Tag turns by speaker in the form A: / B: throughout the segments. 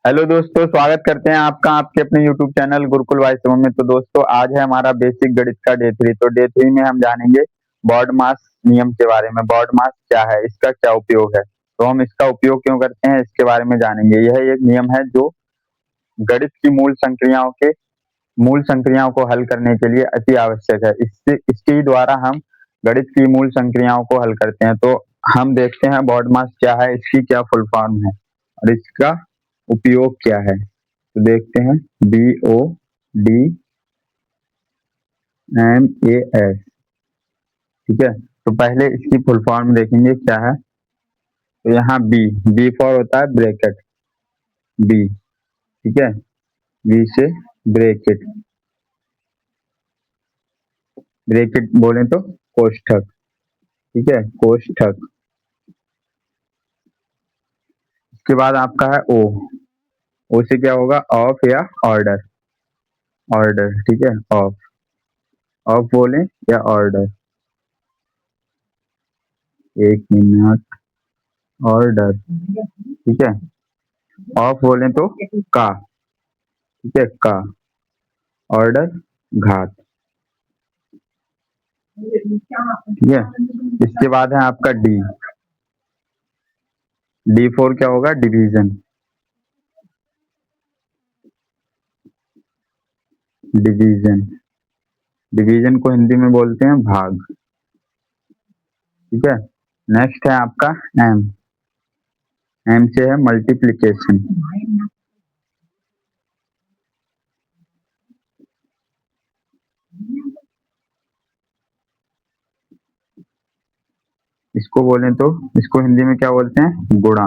A: Hello दोस्तों, स्वागत करते हैं आपका आपके अपने यूट्यूब चैनल गुरुकुल वाईसम में। तो दोस्तों, आज है हमारा बेसिक गणित का डे 3। तो डे 3 में हम जानेंगे बॉड मास नियम के बारे में। बॉड मास क्या है, इसका क्या उपयोग है, तो हम इसका उपयोग क्यों करते हैं, इसके बारे में जानेंगे। यह एक नियम है जो गणित की मूल संक्रियाओं को हल करने के लिए अति आवश्यक है। इसके द्वारा हम गणित की मूल संक्रियाओं को हल करते हैं। तो हम देखते हैं बॉड मास क्या है, इसकी क्या फुल फॉर्म है और इसका उपयोग क्या है। तो देखते हैं BODMAS। ठीक है, तो पहले इसकी फुल फॉर्म देखेंगे क्या है। तो यहाँ बी फॉर होता है ब्रैकेट, बी। ठीक है, बी से ब्रैकेट, ब्रैकेट बोले तो कोष्ठक। ठीक है, कोष्ठक। इसके बाद आपका है ओ से क्या होगा, ऑफ या ऑर्डर। ऑर्डर, ठीक है, ऑफ। ऑफ बोले या ऑर्डर, एक मिनट, ऑर्डर। ठीक है, ऑफ बोले तो का। ठीक है, का, ऑर्डर, घात। ठीक है, इसके बाद है आपका डी फोर क्या होगा, डिवीजन। डिवीजन, डिवीजन को हिंदी में बोलते हैं भाग। ठीक है, नेक्स्ट है आपका एम। एम से है मल्टीप्लीकेशन। इसको बोले तो, इसको हिंदी में क्या बोलते हैं, गुणा।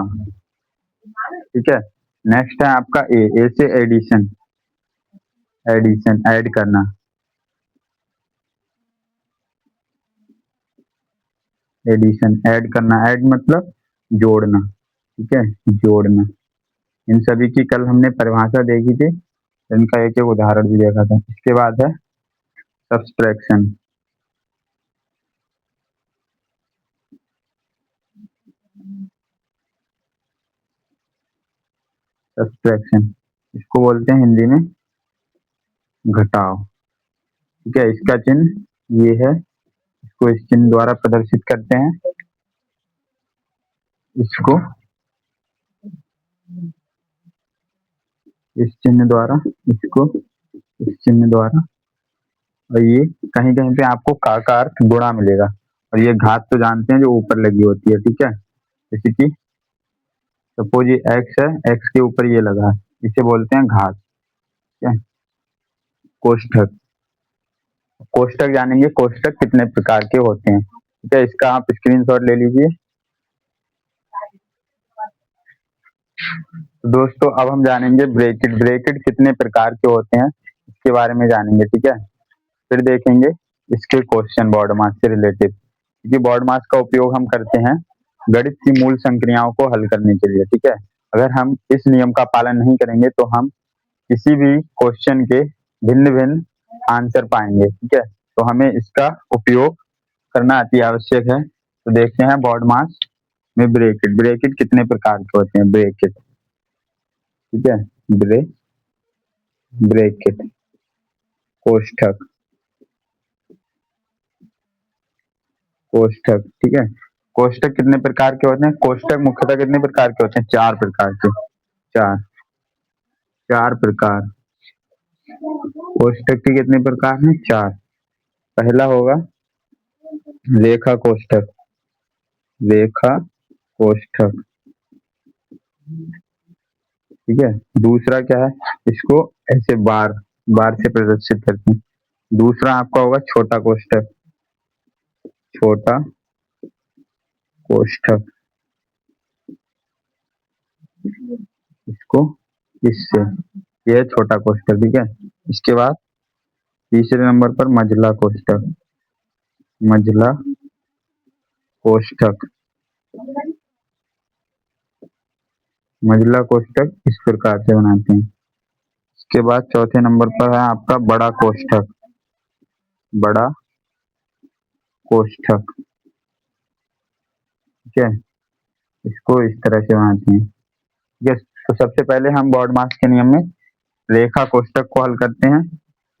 A: ठीक है, नेक्स्ट है आपका ए से एडिशन। एडिशन, ऐड करना। एडिशन, ऐड करना, ऐड मतलब जोड़ना। ठीक है, जोड़ना। इन सभी की कल हमने परिभाषा देखी थी, इनका एक एक उदाहरण भी देखा था। इसके बाद है सब्सट्रैक्शन। सब्सट्रैक्शन, इसको बोलते हैं हिंदी में घटाव। ठीक है, इसका चिन्ह ये है, इसको इस चिन्ह द्वारा प्रदर्शित करते हैं। इसको इस चिन्ह द्वारा, इसको इस चिन्ह द्वारा, और ये कहीं कहीं पे आपको का अर्थ गुणा मिलेगा। और ये घात तो जानते हैं जो ऊपर लगी होती है। ठीक है, जैसे कि सपोज ये एक्स है, एक्स के ऊपर ये लगा है, इसे बोलते हैं घात। ठीक है, कोष्ठक। कोष्ठक जानेंगे, कोष्ठक कितने प्रकार के होते हैं। ठीक है, इसका आप स्क्रीनशॉट ले लीजिए। तो दोस्तों, अब हम जानेंगे ब्रैकेट। ब्रैकेट कितने प्रकार के होते हैं, इसके बारे में जानेंगे। ठीक है, फिर देखेंगे इसके क्वेश्चन बॉड मास से रिलेटेड, क्योंकि बॉड मास का उपयोग हम करते हैं गणित की मूल संक्रियाओं को हल करने के लिए। ठीक है, अगर हम इस नियम का पालन नहीं करेंगे तो हम किसी भी क्वेश्चन के भिन्न भिन्न आंसर पाएंगे। ठीक है, तो हमें इसका उपयोग करना अति आवश्यक है। तो देखते हैं बॉड मास में ब्रैकेट। ब्रैकेट कितने प्रकार के होते हैं, ब्रैकेट। ठीक है, ब्रैकेट, कोष्ठक। कोष्ठक, ठीक है, कोष्ठक कितने प्रकार के होते हैं। कोष्ठक मुख्यतः कितने प्रकार के होते हैं, चार प्रकार के। चार, चार प्रकार। कोष्ठक के कितने प्रकार हैं, चार। पहला होगा रेखा कोष्ठक। रेखा कोष्ठक। ठीक है, दूसरा क्या है, इसको ऐसे बार बार से प्रदर्शित करते हैं। दूसरा आपका होगा छोटा कोष्ठक। छोटा कोष्ठक, इसको इससे, यह छोटा कोष्ठक। ठीक है, इसके बाद तीसरे नंबर पर मझला कोष्ठक। मझला कोष्ठक, मझला कोष्ठक इस प्रकार से बनाते हैं। इसके बाद चौथे नंबर पर है आपका बड़ा कोष्ठक। बड़ा कोष्ठक। ठीक है, इसको इस तरह से बनाते हैं। ठीक है, तो सबसे पहले हम बॉडमास के नियम में रेखा कोष्ठक को हल करते हैं,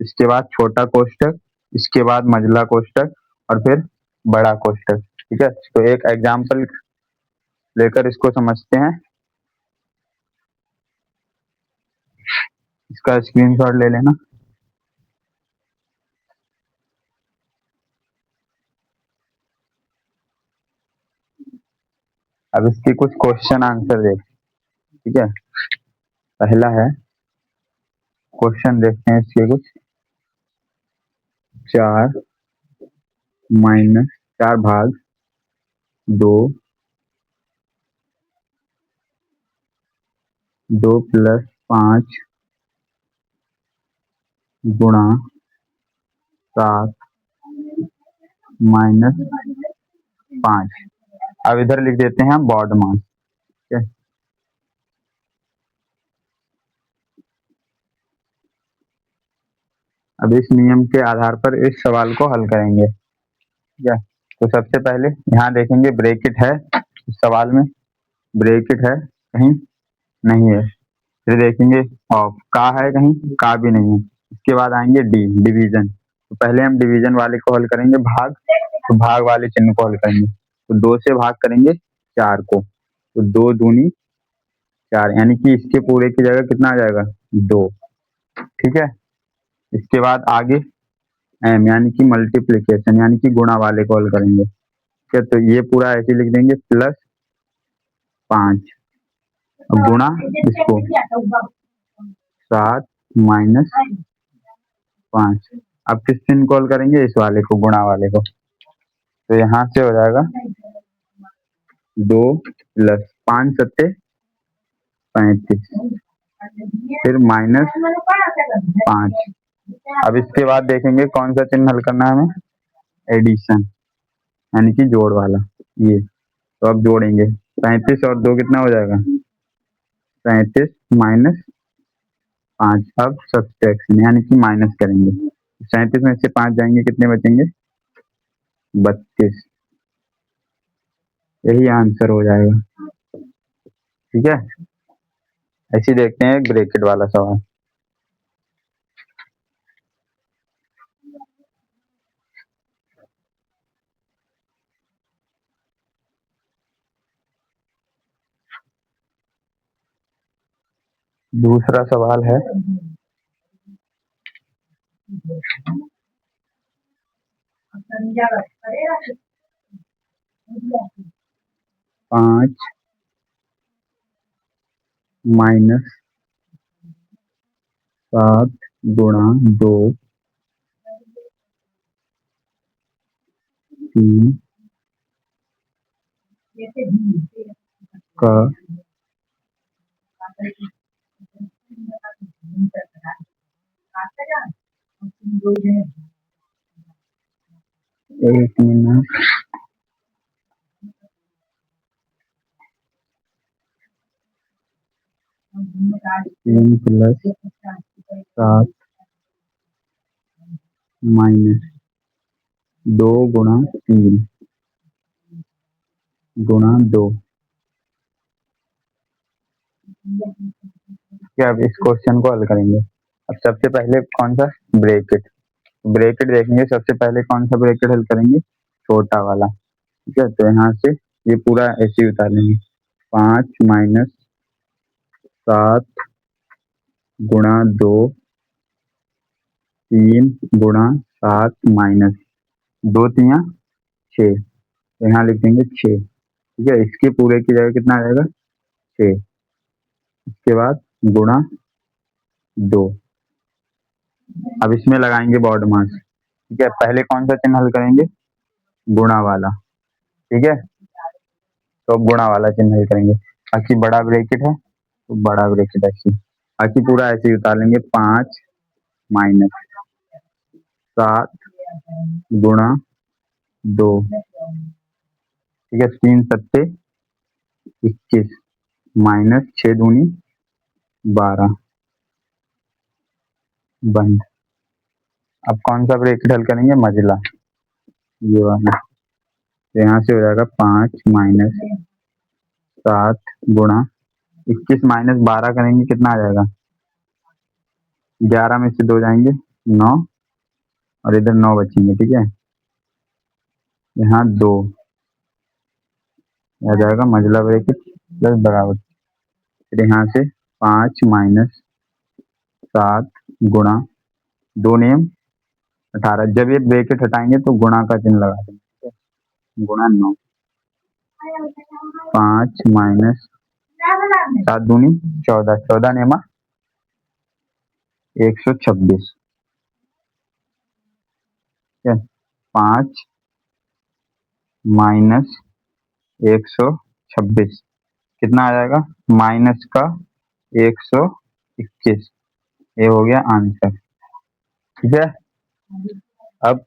A: इसके बाद छोटा कोष्ठक, इसके बाद मझला कोष्ठक और फिर बड़ा कोष्ठक। ठीक है, तो एक एग्जाम्पल लेकर इसको समझते हैं। इसका स्क्रीनशॉट ले लेना। अब इसके कुछ क्वेश्चन आंसर देख। ठीक है, पहला है क्वेश्चन, देखते हैं इसके कुछ। 4 माइनस 4 भाग 2, 2 प्लस 5 गुणा 7 माइनस 5। अब इधर लिख देते हैं बॉडमास। ठीक है, अब इस नियम के आधार पर इस सवाल को हल करेंगे। ठीक है, तो सबसे पहले यहाँ देखेंगे ब्रैकेट है इस सवाल में, ब्रैकेट है कहीं नहीं है। फिर देखेंगे ऑफ, का है कहीं, का भी नहीं है। इसके बाद आएंगे डी, डिवीजन। तो पहले हम डिवीजन वाले को हल करेंगे, भाग, तो भाग वाले चिन्ह को हल करेंगे। तो 2 से भाग करेंगे 4 को, तो 2 दूनी 4, यानी कि इसके पूरे की जगह कितना आ जाएगा 2। ठीक है, इसके बाद आगे एम, यानी कि मल्टीप्लीकेशन, यानी कि गुणा वाले को हल करेंगे। ठीक है, तो ये पूरा ऐसे लिख देंगे प्लस 5 गुणा इसको 7 माइनस 5। अब किस चिन्ह को हल करेंगे, इस वाले को, गुणा वाले को। तो यहाँ से हो जाएगा 2 प्लस 5 सत्ते 35, फिर माइनस 5। अब इसके बाद देखेंगे कौन सा चिन्ह हल करना है हमें, एडिशन, यानी कि जोड़ वाला ये। तो अब जोड़ेंगे 35 और 2 कितना हो जाएगा 37 माइनस 5। अब सब्सट्रैक्शन, यानी कि माइनस करेंगे। 37 में से 5 जाएंगे, कितने बचेंगे 32। यही आंसर हो जाएगा। ठीक है, ऐसे देखते हैं एक ब्रैकेट वाला सवाल। दूसरा सवाल है 5 माइनस 7 गुणा 2 3 का एक मिनट, 3 प्लस 7 माइनस 2 गुणा 3 गुणा 2। क्या, अब इस क्वेश्चन को हल करेंगे। अब सबसे पहले कौन सा, ब्रैकेट। ब्रैकेट देखेंगे, सबसे पहले कौन सा ब्रैकेट हल करेंगे, छोटा वाला। ठीक है, तो यहाँ से ये पूरा ऐसे ही उतार लेंगे। 5 माइनस 7 गुणा 2 3 गुणा 7 माइनस 2 3 6, तो यहाँ लिख देंगे 6। ठीक है, इसके पूरे की जगह कितना आ जाएगा 6। इसके बाद गुणा 2। अब इसमें लगाएंगे बॉडमास। ठीक है, पहले कौन सा चिन्ह हल करेंगे, गुणा वाला। ठीक है, तो अब गुणा वाला चिन्ह हल करेंगे। बाकी बड़ा ब्रैकेट है तो बड़ा ब्रैकेट ऐसे, बाकी पूरा ऐसे ही उतार लेंगे। 5 माइनस 7 गुणा 2। ठीक है, 3 सत्ते 21 माइनस 6 दूनी 12 बंद। अब कौन सा ब्रैकेट हल करेंगे, मझला, ये वाला। तो यहाँ से हो जाएगा 5 माइनस 7 गुणा 21 माइनस 12 करेंगे कितना आ जाएगा? 11 में से 2 जाएंगे 9 और इधर 9 बचेंगे। ठीक है, यहाँ 2 आ जाएगा मजला ब्रैकेट प्लस बराबर। फिर यहाँ से 5 माइनस 7 गुणा 2 नियम 18। जब ये ब्रैकेट हटाएंगे तो गुणा का चिन्ह लगा देंगे। ठीक है, गुणा 9 5 माइनस 7 दूनी 14, 14 नियमा 126। ठीक है, 5 माइनस 126 कितना आ जाएगा? माइनस का 121। ये हो गया आंसर। ठीक है, अब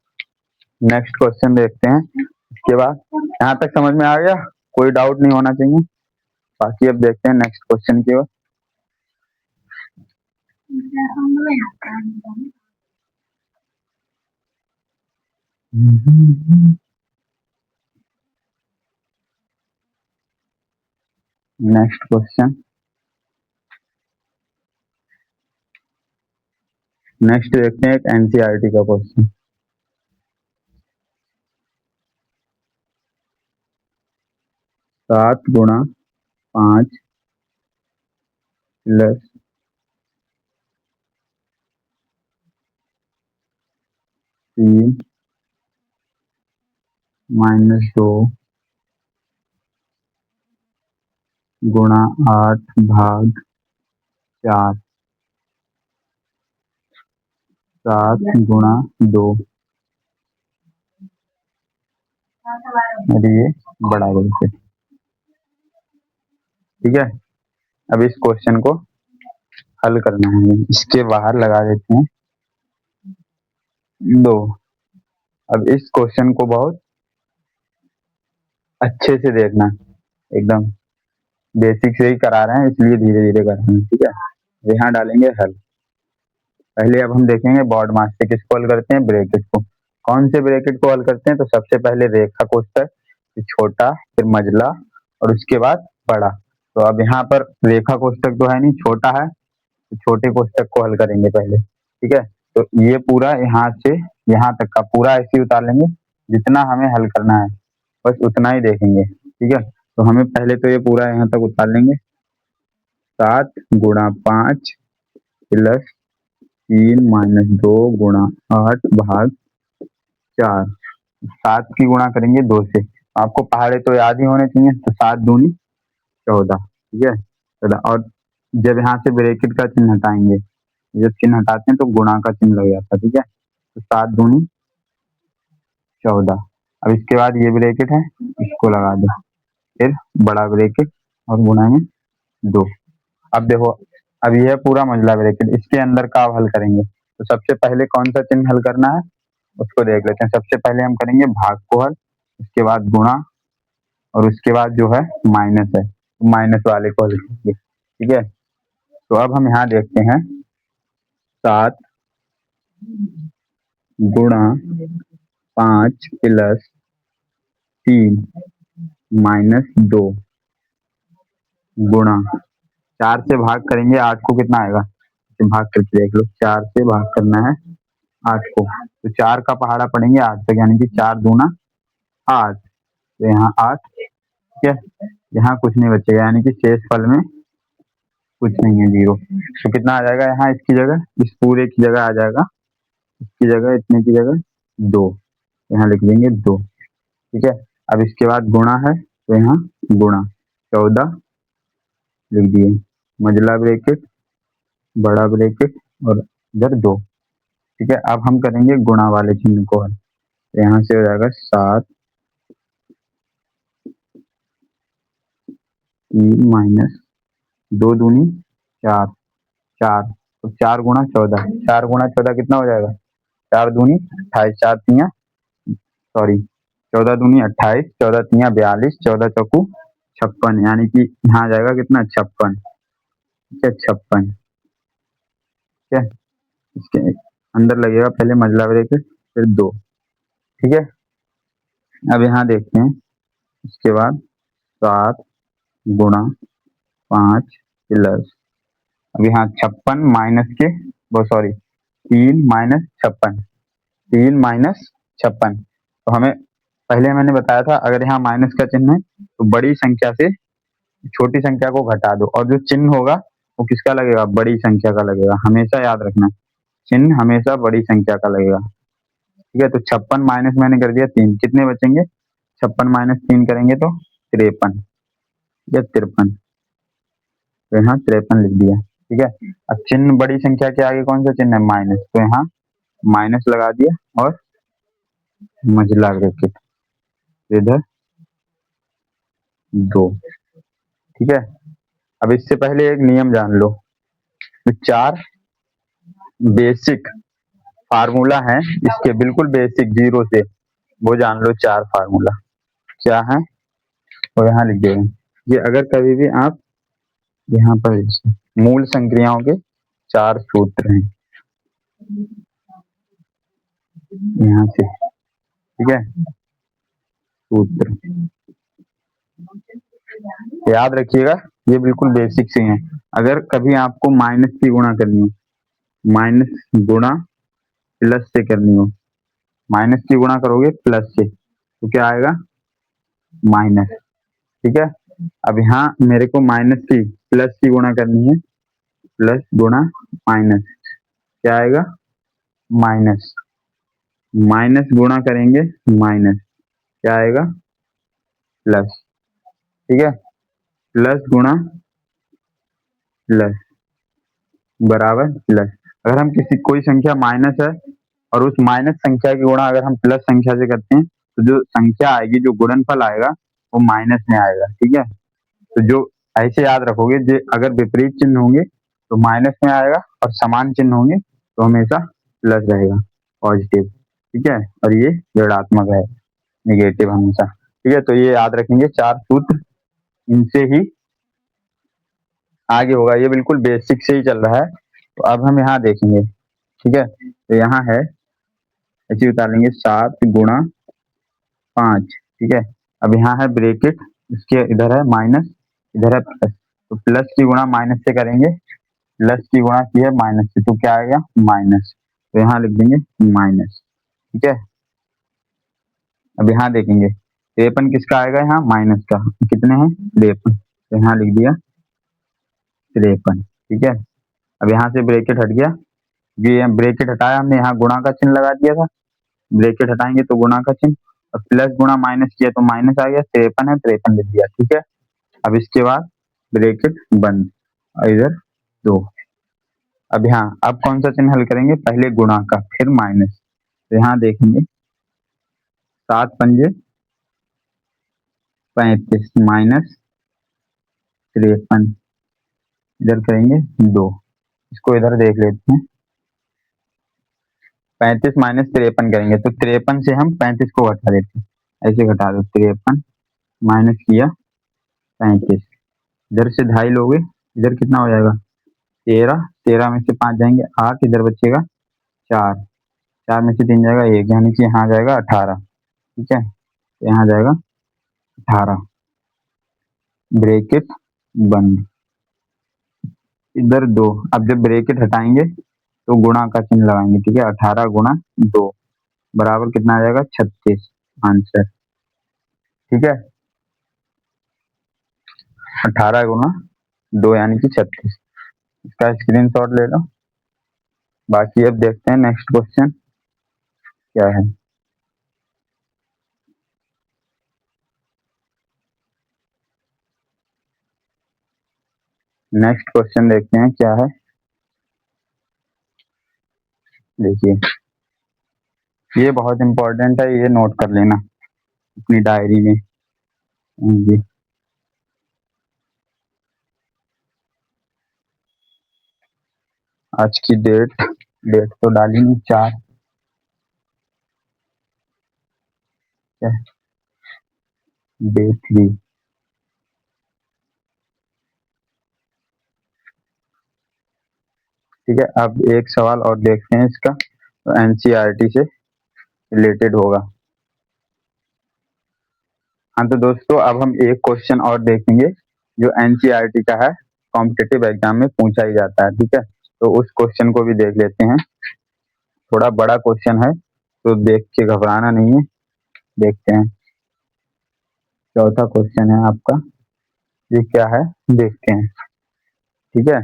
A: नेक्स्ट क्वेश्चन देखते हैं। इसके बाद यहाँ तक समझ में आ गया, कोई डाउट नहीं होना चाहिए। बाकी अब देखते हैं नेक्स्ट क्वेश्चन की ओर। नेक्स्ट क्वेश्चन, नेक्स्ट देखते हैं एक एनसीईआरटी का क्वेश्चन। 7 गुणा 5 प्लस 3 माइनस 2 गुणा 8 भाग 4। 7 गुणा 2 ये बराबर से। ठीक है, अब इस क्वेश्चन को हल करना है। इसके बाहर लगा देते हैं 2। अब इस क्वेश्चन को बहुत अच्छे से देखना, एकदम बेसिक से ही करा रहे हैं इसलिए धीरे धीरे कर रहे हैं। ठीक है, यहाँ डालेंगे हल। पहले अब हम देखेंगे बॉड मास से किसको हल करते हैं? ब्रैकेट को। कौन से ब्रैकेट को हल करते हैं? तो सबसे पहले रेखा कोष्ठक, फिर छोटा, फिर मजला और उसके बाद बड़ा। तो अब यहाँ पर रेखा कोष्ठक तो है नहीं, छोटा है, तो छोटे कोष्ठक को हल करेंगे पहले। ठीक है, तो ये पूरा यहाँ से यहाँ तक का पूरा ऐसे ही उतार लेंगे, जितना हमें हल करना है बस उतना ही देखेंगे। ठीक है, तो हमें पहले तो ये पूरा यहाँ तक उतार लेंगे। 7 गुणा 5 प्लस 3 माइनस 2 गुणा 8 भाग 4। 7 की गुणा करेंगे 2 से। आपको पहाड़े तो याद ही होने चाहिए, तो 7 दूनी 14। ठीक है, 14। और जब यहाँ से ब्रैकेट का चिन्ह हटाएंगे, जब चिन्ह हटाते हैं तो गुणा का चिन्ह लग जाता है। ठीक है, तो 7 दूनी 14। अब इसके बाद ये ब्रैकेट है, इसको लगा दो, फिर बड़ा ब्रैकेट और गुणा में 2। अब देखो, अब यह पूरा मंझला ब्रैकेट, इसके अंदर का अब हल करेंगे। तो सबसे पहले कौन सा चिन्ह हल करना है उसको देख लेते हैं। सबसे पहले हम करेंगे भाग को हल, उसके बाद गुणा और उसके बाद जो है माइनस है, तो माइनस वाले को हल करेंगे। ठीक है, तो अब हम यहाँ देखते हैं 7 गुणा 5 प्लस 3 माइनस 2 गुणा 4 से भाग करेंगे 8 को, कितना आएगा? तो भाग करके देख लो, 4 से भाग करना है 8 को, तो 4 का पहाड़ा पड़ेंगे 8 तक, यानी कि 4 दूना 8। तो यहाँ 8। ठीक है, यहाँ कुछ नहीं बचेगा, यानी कि शेष फल में कुछ नहीं है, 0। तो कितना आ जाएगा यहाँ? इसकी जगह, इस पूरे की जगह आ जाएगा, इसकी जगह, इतने की जगह 2। यहाँ लिख देंगे 2। ठीक है, अब इसके बाद गुणा है, तो यहाँ गुणा 14 लिख दिए, मझला ब्रैकेट, बड़ा ब्रैकेट और इधर 2। ठीक है, अब हम करेंगे गुणा वाले चिन्ह को हल। तो यहाँ से हो जाएगा 7 3 माइनस 2 दूनी 4, 4 तो 4 गुणा 14, 4 गुणा 14 कितना हो जाएगा? 4 दूनी 28, 4 तिया सॉरी 14 दूनी 28, 14 तिया 42, 14 चौकू 56, यानी कि यहाँ आ जाएगा कितना? 56। ठीक है, 56। ठीक है, इसके अंदर लगेगा पहले मझला ब्रैकेट फिर 2। ठीक है, अब यहाँ देखते हैं, इसके बाद 7 गुणा 5 प्लस, अब यहाँ 56 माइनस के, वो सॉरी 3 माइनस 56, 3 माइनस 56। तो हमें पहले मैंने बताया था अगर यहाँ माइनस का चिन्ह है तो बड़ी संख्या से छोटी संख्या को घटा दो, और जो चिन्ह होगा वो किसका लगेगा, बड़ी संख्या का लगेगा। हमेशा याद रखना, चिन्ह हमेशा बड़ी संख्या का लगेगा। ठीक है, तो 56 माइनस मैंने कर दिया 3, कितने बचेंगे, 56 माइनस 3 करेंगे तो 53 या 53, तो यहाँ 53 लिख दिया। ठीक है, अब चिन्ह बड़ी संख्या के आगे कौन सा चिन्ह है, माइनस, तो यहाँ माइनस लगा दिया और मझला ब्रैकेट, इधर 2। ठीक है, अब इससे पहले एक नियम जान लो, तो 4 बेसिक फार्मूला है इसके, बिल्कुल बेसिक जीरो से, वो जान लो। 4 फार्मूला क्या है वो यहाँ लिख देंगे। ये अगर कभी भी आप यहाँ पर मूल संक्रियाओं के 4 सूत्र हैं यहाँ से। ठीक है, सूत्र याद रखिएगा, ये बिल्कुल बेसिक से हैं। अगर कभी आपको माइनस की गुणा करनी हो, माइनस गुणा प्लस से करनी हो, माइनस की गुणा करोगे प्लस से तो क्या आएगा, माइनस। ठीक है, अब यहाँ मेरे को माइनस की प्लस की गुणा करनी है, प्लस गुणा माइनस, क्या आएगा, माइनस। माइनस गुणा करेंगे माइनस, क्या आएगा, प्लस। ठीक है, प्लस गुणा प्लस बराबर प्लस। अगर हम किसी कोई संख्या माइनस है और उस माइनस संख्या की गुणा अगर हम प्लस संख्या से करते हैं तो जो संख्या आएगी, जो गुणनफल आएगा वो माइनस में आएगा। ठीक है, तो जो ऐसे याद रखोगे, जो अगर विपरीत चिन्ह होंगे तो माइनस में आएगा और समान चिन्ह होंगे तो हमेशा प्लस रहेगा, पॉजिटिव। ठीक है, और ये ऋणात्मक है, निगेटिव हमेशा। ठीक है, तो ये याद रखेंगे 4 सूत्र, इनसे ही आगे होगा। ये बिल्कुल बेसिक से ही चल रहा है। तो अब हम यहाँ देखेंगे। ठीक है, तो यहाँ है ऐसे उतार लेंगे 7 गुणा 5। ठीक है, अब यहाँ है ब्रैकेट, इसके इधर है माइनस, इधर है प्लस, तो प्लस की गुणा माइनस से करेंगे, प्लस की गुणा की है माइनस से, तो क्या आएगा, माइनस। तो यहाँ लिख देंगे माइनस। ठीक है, अब यहाँ देखेंगे 53 किसका आएगा, यहाँ माइनस का, कितने हैं 53, तो यहाँ लिख दिया 53। ठीक है, अब यहाँ से ब्रैकेट हट गया, ये ब्रैकेट हटाया हमने, यहाँ गुणा का चिन्ह लगा दिया था, ब्रैकेट हटाएंगे तो गुणा का चिन्ह, और प्लस गुणा माइनस किया तो माइनस आ गया, 53 है 53 लिख दिया। ठीक है, अब इसके बाद ब्रैकेट बंद और इधर 2। अब यहाँ अब कौन सा चिन्ह हल करेंगे, पहले गुणा का फिर माइनस, तो यहाँ देखेंगे 7 पंजे 35 माइनस 53, इधर करेंगे 2, इसको इधर देख लेते हैं, 35 माइनस 53 करेंगे तो 53 से हम 35 को घटा देते हैं, ऐसे घटा दो, 53 माइनस किया 35, इधर से 2.5 लोगे, इधर कितना हो जाएगा 13, 13 में से 5 जाएंगे 8, इधर बचेगा 4, 4 में से 3 जाएगा 1, यानी कि यहाँ जाएगा 18। ठीक है, तो यहाँ जाएगा 18, ब्रैकेट बंद, इधर 2। अब जब ब्रैकेट हटाएंगे तो गुणा का चिन्ह लगाएंगे। ठीक है, 18 गुणा 2 बराबर कितना आ जाएगा, 36 आंसर। ठीक है, 18 गुणा 2 यानी कि 36, इसका स्क्रीनशॉट ले लो। बाकी अब देखते हैं नेक्स्ट क्वेश्चन क्या है। नेक्स्ट क्वेश्चन देखते हैं क्या है। देखिए, ये बहुत इंपॉर्टेंट है, ये नोट कर लेना अपनी डायरी में। जी, आज की डेट तो डाली नहीं, 4 डे 3। ठीक है, अब एक सवाल और देखते हैं इसका, तो एनसीईआरटी से रिलेटेड होगा। हाँ तो दोस्तों, अब हम एक क्वेश्चन और देखेंगे जो एनसीईआरटी का है, कॉम्पिटिटिव एग्जाम में पूछा ही जाता है, ठीक है। तो उस क्वेश्चन को भी देख लेते हैं, थोड़ा बड़ा क्वेश्चन है तो देख के घबराना नहीं है। देखते हैं, चौथा क्वेश्चन है आपका, ये क्या है देखते हैं, ठीक है।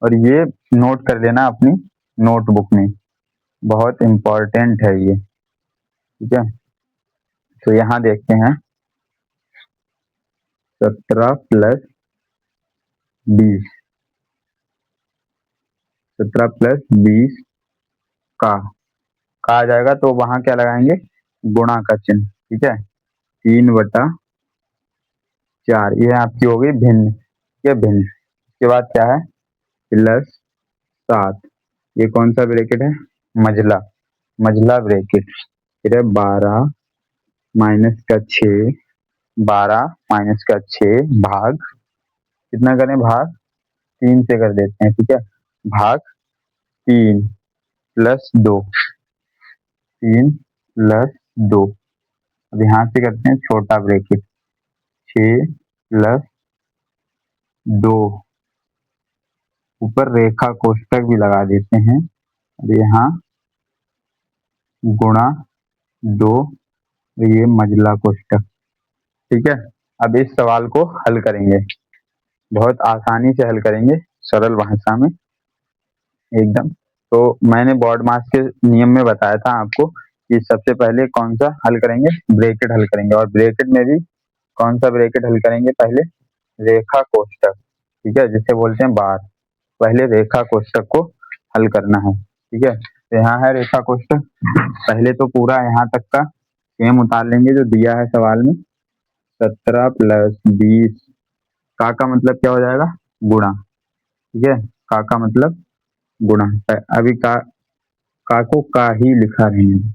A: और ये नोट कर लेना अपनी नोटबुक में, बहुत इम्पोर्टेंट है ये, ठीक है। तो यहाँ देखते हैं 17 + 20, 17 + 20 का आ जाएगा, तो वहां क्या लगाएंगे, गुणा का चिन्ह, ठीक है। 3/4, ये आपकी हो गई भिन्न, ये भिन्न। इसके बाद क्या है, +7, ये कौन सा ब्रैकेट है, मझला, मझला ब्रैकेट। फिर है 12 - 6, 12 - 6 भाग, कितना करें भाग, 3 से कर देते हैं, ठीक है। भाग 3 + 2, 3 + 2। अब यहाँ से करते हैं छोटा ब्रैकेट, 6 + 2, ऊपर रेखा कोष्टक भी लगा देते हैं। अब यहाँ गुणा 2, ये मझला कोष्टक, ठीक है। अब इस सवाल को हल करेंगे, बहुत आसानी से हल करेंगे, सरल भाषा में एकदम। तो मैंने बोर्ड मास के नियम में बताया था आपको कि सबसे पहले कौन सा हल करेंगे, ब्रैकेट हल करेंगे, और ब्रैकेट में भी कौन सा ब्रैकेट हल करेंगे, पहले रेखा कोष्टक, ठीक है, जिसे बोलते हैं बार। पहले रेखा कोष्टक को हल करना है, ठीक है। तो यहाँ है रेखा कोष्टक, पहले तो पूरा यहाँ तक का सेम उतार लेंगे जो दिया है सवाल में। 17 + 20 का मतलब क्या हो जाएगा, गुणा, ठीक है। का मतलब गुणा, अभी का को का ही लिखा रहे हैं,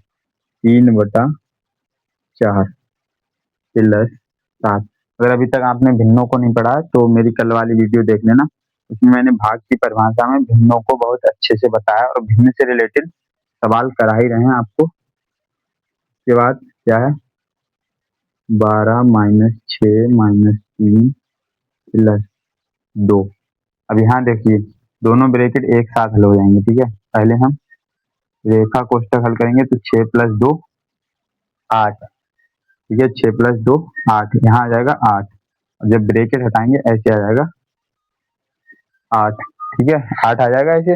A: 3/4 + 7। अगर अभी तक आपने भिन्नों को नहीं पढ़ा तो मेरी कल वाली वीडियो देख लेना, उसमें मैंने भाग की परिभाषा में भिन्नों को बहुत अच्छे से बताया और भिन्न से रिलेटेड सवाल करा ही रहे हैं आपको। उसके बाद क्या है, 12 - 6 - 3 + 2। अब यहाँ देखिए दोनों ब्रैकेट एक साथ हल हो जाएंगे, ठीक है। पहले हम रेखा कोष्टक हल करेंगे, तो 6 + 2 8, ठीक है। 6 + 2 8, यहाँ आ जाएगा 8, और जब ब्रैकेट हटाएंगे ऐसे आ जाएगा 8, ठीक है, 8 आ जाएगा ऐसे।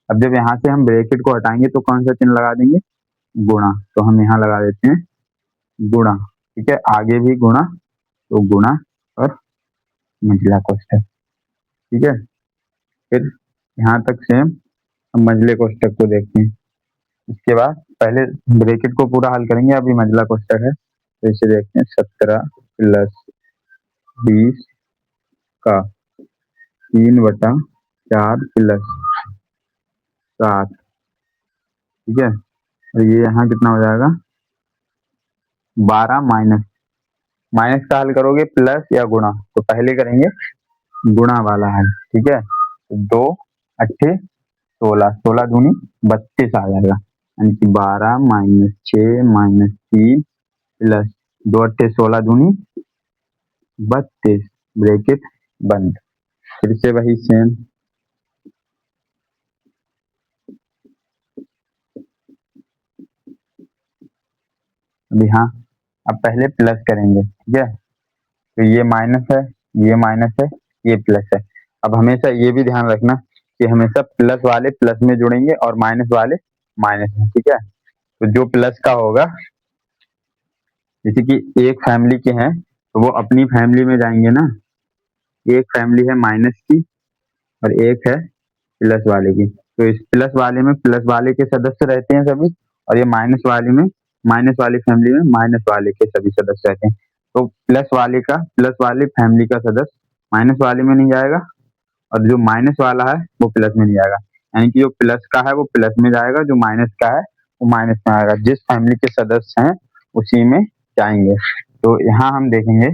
A: अब जब यहाँ से हम ब्रैकेट को हटाएंगे तो कौन सा चिन्ह लगा देंगे, गुणा, तो हम यहाँ लगा देते हैं गुणा, ठीक है। आगे भी गुणा, तो गुणा और मंझला कोष्टक, ठीक है। फिर यहाँ तक सेम, हम मंझले कोष्टक को देखते हैं। इसके बाद पहले ब्रैकेट को पूरा हल करेंगे, अभी मंझला कोष्टक है, तो इसे देखते हैं 17 + 20 का 3/4 + 7, ठीक है। और ये यहाँ कितना हो जाएगा, 12 माइनस, माइनस का हल करोगे प्लस या गुणा, तो पहले करेंगे गुणा वाला हल, ठीक है। तो 2 8 16, 16 दूनी 32 आ जाएगा, यानी कि 12 - 6 - 3 + 2 8 16 दूनी 32, ब्रैकेट बंद। फिर से वही सेम, अब यहाँ अब पहले प्लस करेंगे, ठीक है। तो ये माइनस है, ये माइनस है, ये प्लस है। अब हमेशा ये भी ध्यान रखना कि हमेशा प्लस वाले प्लस में जुड़ेंगे और माइनस वाले माइनस में, ठीक है। तो जो प्लस का होगा, जैसे कि एक फैमिली के हैं तो वो अपनी फैमिली में जाएंगे ना, एक फैमिली है माइनस की और एक है प्लस वाले की, तो इस प्लस वाले में प्लस वाले के सदस्य रहते हैं सभी, और ये माइनस वाले में माइनस वाली फैमिली में माइनस वाले के सभी सदस्य रहते हैं। तो प्लस वाले का, प्लस वाले फैमिली का सदस्य माइनस वाले में नहीं जाएगा, और जो माइनस वाला है वो प्लस में नहीं जाएगा, यानी कि जो प्लस का है वो प्लस में जाएगा, जो माइनस का है वो माइनस में आएगा, जिस फैमिली के सदस्य हैं उसी में जाएंगे। तो यहाँ हम देखेंगे,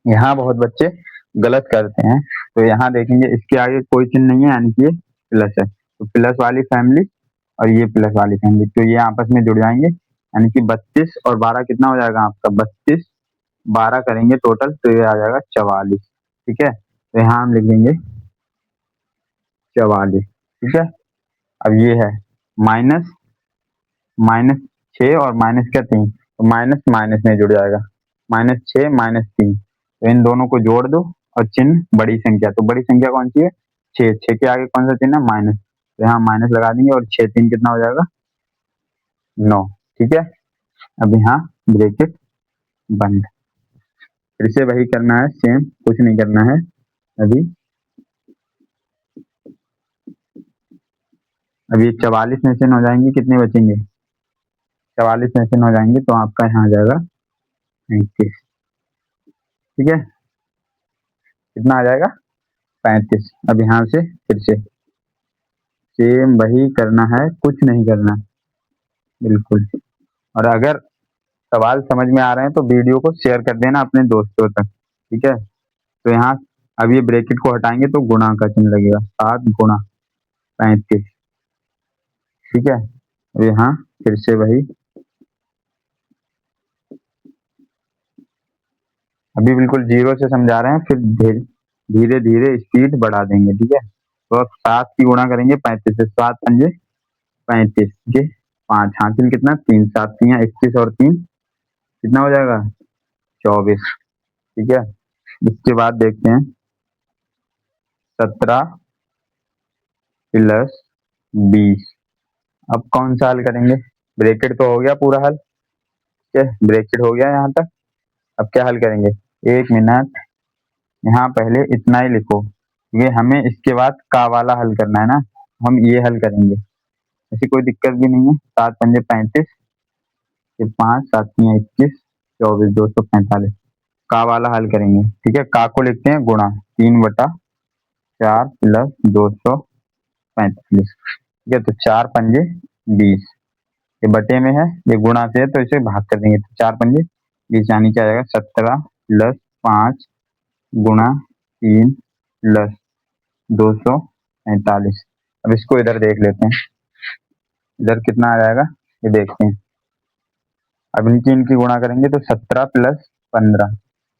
A: यहाँ बहुत बच्चे गलत करते हैं, तो यहाँ देखेंगे इसके आगे कोई चिन्ह नहीं है, यानी कि ये प्लस है, तो प्लस वाली फैमिली और ये प्लस वाली फैमिली, तो ये आपस में जुड़ जाएंगे, यानी कि 32 और 12 कितना हो जाएगा आपका, 32 12 करेंगे टोटल, तो ये आ जाएगा 44, ठीक है। तो यहाँ हम लिख देंगे 44, ठीक है। अब ये है माइनस माइनस 6 और माइनस क्या 3, तो माइनस माइनस में जुड़ जाएगा, -6 -3, तो इन दोनों को जोड़ दो और चिन्ह बड़ी संख्या, तो बड़ी संख्या कौन सी है 6, 6 के आगे कौन सा चिन्ह है माइनस, तो यहाँ माइनस लगा देंगे और 6 3 कितना हो जाएगा 9, ठीक है। अब यहाँ ब्रैकेट बंद, फिर से वही करना है सेम, कुछ नहीं करना है अभी। अब ये 44 में से 9 जाएंगे, कितने बचेंगे 44 में से 9 जाएंगे, तो आपका यहाँ आ जाएगा 35, ठीक है। कितना आ जाएगा 35। अब यहाँ से फिर से सेम वही करना है, कुछ नहीं करना बिल्कुल। और अगर सवाल समझ में आ रहे हैं तो वीडियो को शेयर कर देना अपने दोस्तों तक, ठीक है। तो यहाँ अब ये ब्रैकेट को हटाएंगे तो गुणा का चिन्ह लगेगा, 7 गुणा 35, ठीक है। अब यहाँ फिर से वही, अभी बिल्कुल जीरो से समझा रहे हैं, फिर धीरे धीरे स्पीड बढ़ा देंगे, ठीक है। तो अब 7 की गुणा करेंगे 35 से, 7 पंजे 35 के 5 हासिल कितना 3, 7 3 21 और 3 कितना हो जाएगा 24, ठीक है। इसके बाद देखते हैं 17 प्लस 20, अब कौन सा हल करेंगे, ब्रैकेट तो हो गया पूरा हल, ठीक है, ब्रैकेट हो गया यहाँ तक। अब क्या हल करेंगे, 1 मिनट, यहाँ पहले इतना ही लिखो, ये हमें इसके बाद का वाला हल करना है ना, हम ये हल करेंगे, ऐसी कोई दिक्कत भी नहीं है। 7 पंजे 35 के 5 7 3 21 24 245, का वाला हल करेंगे, ठीक है। का को लिखते हैं गुणा 3/4 प्लस 245, ठीक है। तो 4 पंजे 20, ये बटे में है, ये गुणा से है तो इसे भाग कर देंगे, तो 4 पंजे 20 यानी क्या आएगा 17 प्लस 5 गुणा 3 प्लस 245। अब इसको इधर देख लेते हैं, इधर कितना आ जाएगा ये देखते हैं। अब इनकी गुणा करेंगे तो 17 प्लस 15,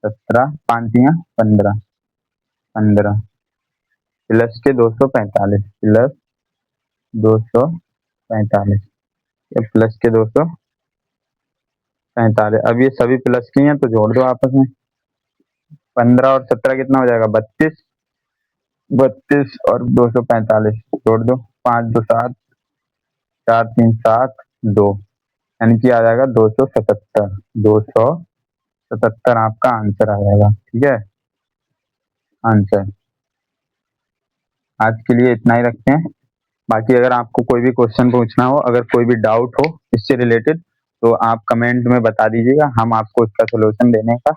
A: 17 5 15 15 प्लस के 245 प्लस 245, प्लस के 245। अब ये सभी प्लस की हैं तो जोड़ दो आपस में, 15 और 17 कितना हो जाएगा 32, 32 और 245 जोड़ दो, 5 2 7 4 3 7 2, यानी कि आ जाएगा 277, 277 आपका आंसर आ जाएगा, ठीक है। आंसर आज के लिए इतना ही रखते हैं, बाकी अगर आपको कोई भी क्वेश्चन पूछना हो, अगर कोई भी डाउट हो इससे रिलेटेड, तो आप कमेंट में बता दीजिएगा, हम आपको इसका सोल्यूशन देने का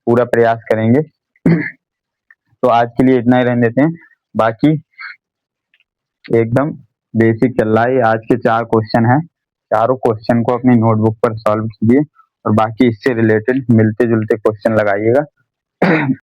A: पूरा प्रयास करेंगे। तो आज के लिए इतना ही रहने देते हैं, बाकी एकदम बेसिक चल रहा है, आज के 4 क्वेश्चन हैं, चारों क्वेश्चन को अपनी नोटबुक पर सॉल्व कीजिए और बाकी इससे रिलेटेड मिलते जुलते क्वेश्चन लगाइएगा।